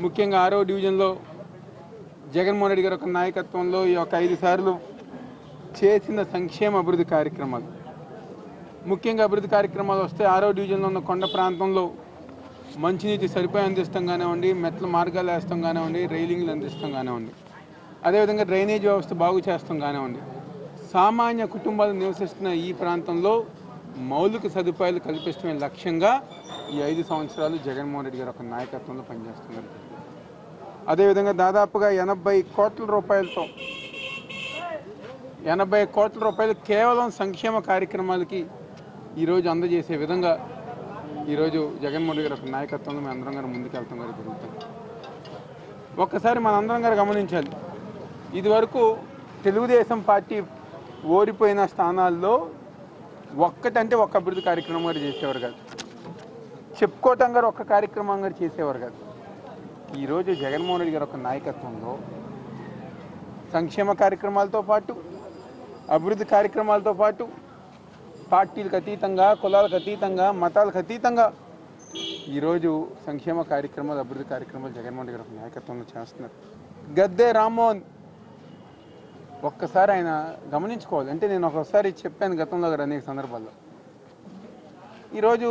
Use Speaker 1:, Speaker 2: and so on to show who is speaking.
Speaker 1: ముఖ్యంగా 6వ డివిజన్లో జగన్మోహన్ రెడ్డి గారి యొక్క నాయకత్వంలో ఈ యొక్క 5 సార్లు చేసిన సంక్షేమ అభివృద్ధి కార్యక్రమాలు, ముఖ్యంగా అభివృద్ధి కార్యక్రమాలు వస్తే 6వ డివిజన్లో ఉన్న కొండ ప్రాంతంలో మంచినీటి సరిపోయి అందిస్తాం కానివ్వండి, మెట్ల మార్గాలు వేస్తాం కానివ్వండి, రైలింగ్లు అందిస్తాం కానివ్వండి, అదేవిధంగా డ్రైనేజ్ వ్యవస్థ బాగు చేస్తాం కానివ్వండి, సామాన్య కుటుంబాలు నివసిస్తున్న ఈ ప్రాంతంలో మౌలిక సదుపాయాలు కల్పిస్తమే లక్ష్యంగా ఈ 5 సంవత్సరాలు జగన్మోహన్ రెడ్డి గారి యొక్క నాయకత్వంలో పనిచేస్తున్నారు. అదేవిధంగా దాదాపుగా 80 కోట్ల రూపాయలు కేవలం సంక్షేమ కార్యక్రమాలకి ఈరోజు అందజేసే విధంగా ఈరోజు జగన్మోహన్ రెడ్డి గారి యొక్క నాయకత్వంలో మేము అందరం గారు ముందుకెళ్తాం గారు జరుగుతుంది. ఒక్కసారి మనందరం గారు గమనించాలి, ఇదివరకు తెలుగుదేశం పార్టీ ఓడిపోయిన స్థానాల్లో ఒక్కటంటే ఒక్క అభివృద్ధి కార్యక్రమం గారు చేసేవారు కాదు, చెప్పుకోవటం గారు ఒక్క కార్యక్రమం గారు చేసేవారు కాదు. ఈరోజు జగన్మోహన్ రెడ్డి గారి యొక్క నాయకత్వంలో సంక్షేమ కార్యక్రమాలతో పాటు, అభివృద్ధి కార్యక్రమాలతో పాటు, పార్టీలకు అతీతంగా, కులాలకు అతీతంగా, మతాలకు అతీతంగా ఈరోజు సంక్షేమ కార్యక్రమాలు, అభివృద్ధి కార్యక్రమాలు జగన్మోహన్ రెడ్డి గారి యొక్క నాయకత్వంలో చేస్తున్నారు. గద్దె రామ్మోహన్ ఒక్కసారి ఆయన గమనించుకోవాలి. అంటే నేను ఒకసారి చెప్పాను గతంలో అనేక సందర్భాల్లో, ఈరోజు